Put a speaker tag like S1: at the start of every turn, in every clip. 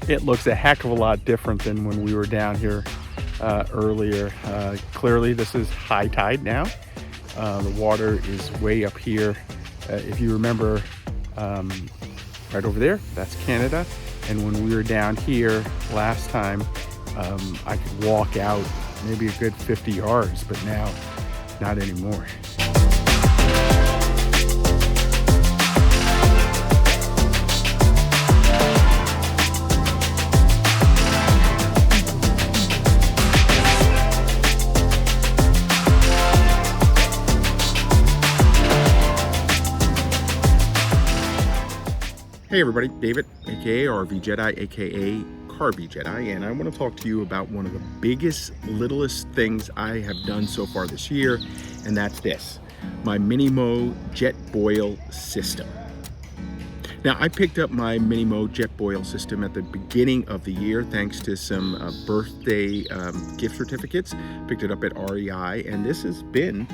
S1: it looks a heck of a lot different than when we were down here earlier. Clearly this is high tide now. The water is way up here. If you remember, right over there, that's Canada. And when we were down here last time, I could walk out maybe a good 50 yards, but now not anymore. Hey everybody, David, aka RVJEDEYE, aka Car-V-Jedeye, and I want to talk to you about one of the biggest, littlest things I have done so far this year, and that's this, my MiniMo Jetboil system. Now, I picked up my MiniMo Jetboil system at the beginning of the year thanks to some birthday gift certificates. Picked it up at REI, and this has been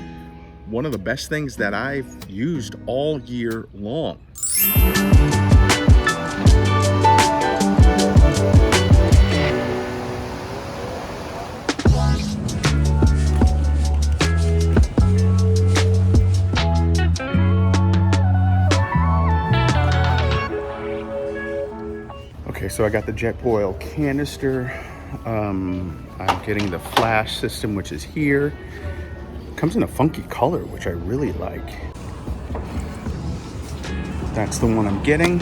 S1: one of the best things that I've used all year long. Okay, so I got the Jetboil canister. I'm getting the flash system, which is here. It comes in a funky color, which I really like. That's the one I'm getting.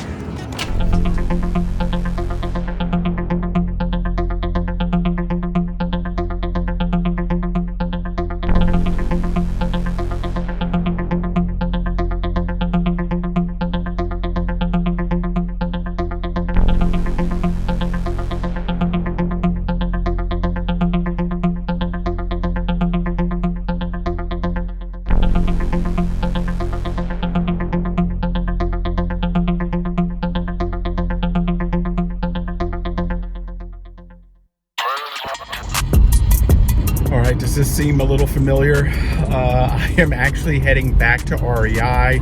S1: Does this seem a little familiar? I am actually heading back to REI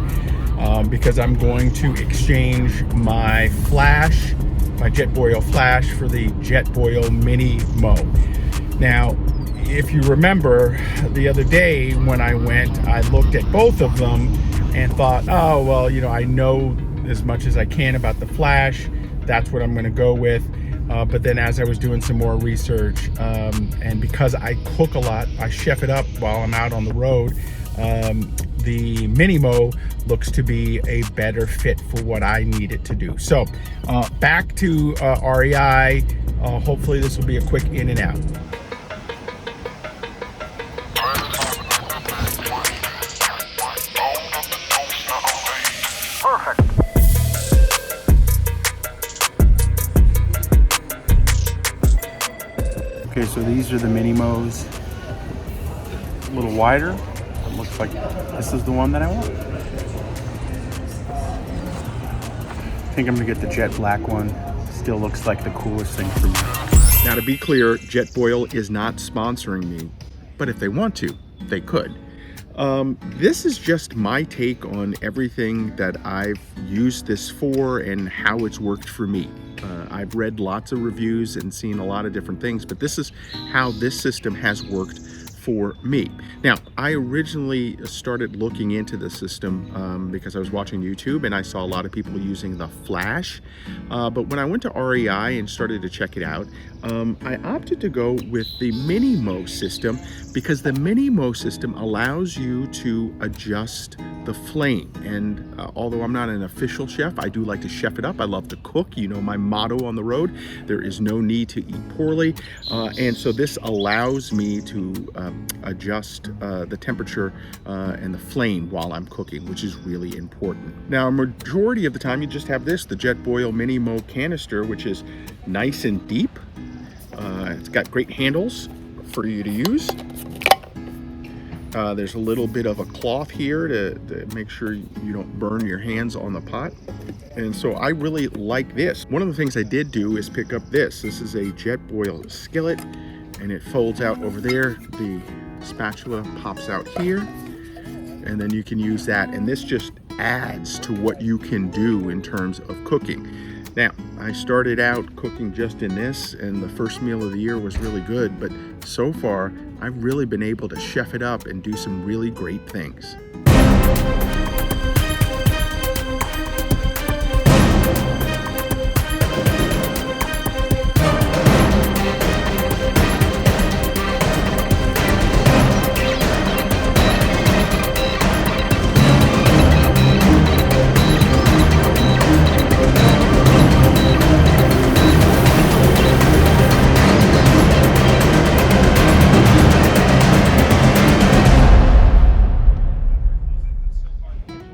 S1: because I'm going to exchange my flash, my Jetboil flash, for the Jetboil MiniMo. Now, if you remember the other day when I went, I looked at both of them and thought, oh, well, you know, I know as much as I can about the flash. That's what I'm going to go with. But then as I was doing some more research, and because I cook a lot, I chef it up while I'm out on the road, the MiniMo looks to be a better fit for what I need it to do. So back to REI. Hopefully this will be a quick in and out. Perfect. Okay, so these are the MiniMos, a little wider. It looks like this is the one that I want. I think I'm gonna get the jet black one. Still looks like the coolest thing for me. Now, to be clear, Jetboil is not sponsoring me, but if they want to, they could. This is just my take on everything that I've used this for and how it's worked for me. I've read lots of reviews and seen a lot of different things, but this is how this system has worked for me. Now, I originally started looking into the system because I was watching YouTube and I saw a lot of people using the flash. But when I went to REI and started to check it out, I opted to go with the MiniMo system because the MiniMo system allows you to adjust the flame. And although I'm not an official chef, I do like to chef it up. I love to cook. You know my motto on the road, there is no need to eat poorly. And so this allows me to adjust the temperature and the flame while I'm cooking, which is really important. Now, a majority of the time you just have this, the Jetboil MiniMo canister, which is nice and deep. It's got great handles for you to use. There's a little bit of a cloth here to make sure you don't burn your hands on the pot. And so I really like this. One of the things I did do is pick up this. This is a Jetboil skillet, and it folds out over there. The spatula pops out here, and then you can use that. And this just adds to what you can do in terms of cooking. Now, I started out cooking just in this, and the first meal of the year was really good, but so far, I've really been able to chef it up and do some really great things.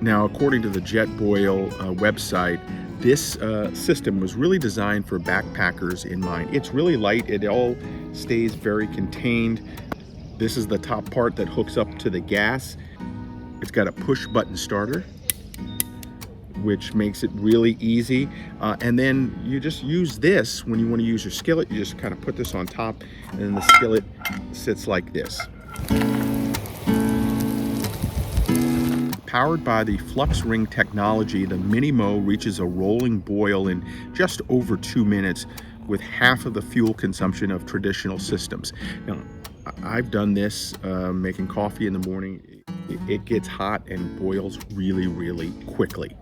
S1: Now, according to the Jetboil website, this system was really designed for backpackers in mind. It's really light, it all stays very contained. This is the top part that hooks up to the gas. It's got a push button starter, which makes it really easy. And then you just use this when you want to use your skillet. You just kind of put this on top, and then the skillet sits like this. Powered by the flux ring technology, the MiniMo reaches a rolling boil in just over 2 minutes with half of the fuel consumption of traditional systems. Now, I've done this making coffee in the morning. It gets hot and boils really, really quickly.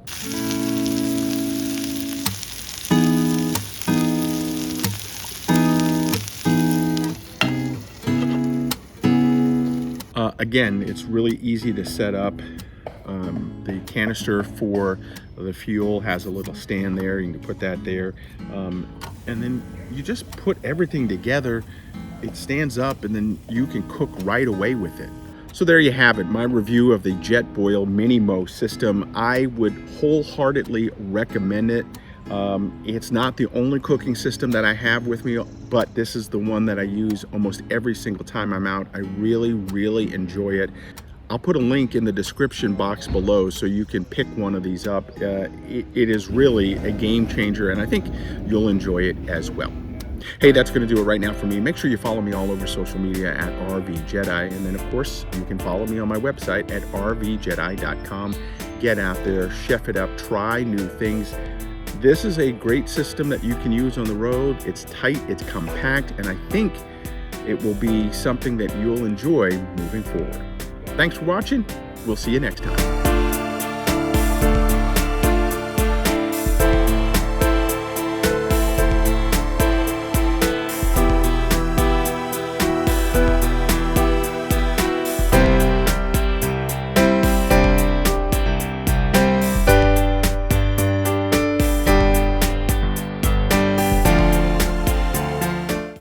S1: Again, it's really easy to set up. The canister for the fuel has a little stand there. You can put that there. And then you just put everything together. It stands up, and then you can cook right away with it. So there you have it, my review of the Jetboil MiniMo system. I would wholeheartedly recommend it. It's not the only cooking system that I have with me, but this is the one that I use almost every single time I'm out. I really, really enjoy it. I'll put a link in the description box below so you can pick one of these up. It is really a game changer, and I think you'll enjoy it as well. Hey, that's going to do it right now for me. Make sure you follow me all over social media at RVJEDEYE, and then of course you can follow me on my website at RVJEDEYE.com. Get out there, chef it up, try new things. This is a great system that you can use on the road. It's tight, it's compact, and I think it will be something that you'll enjoy moving forward. Thanks for watching. We'll see you next time.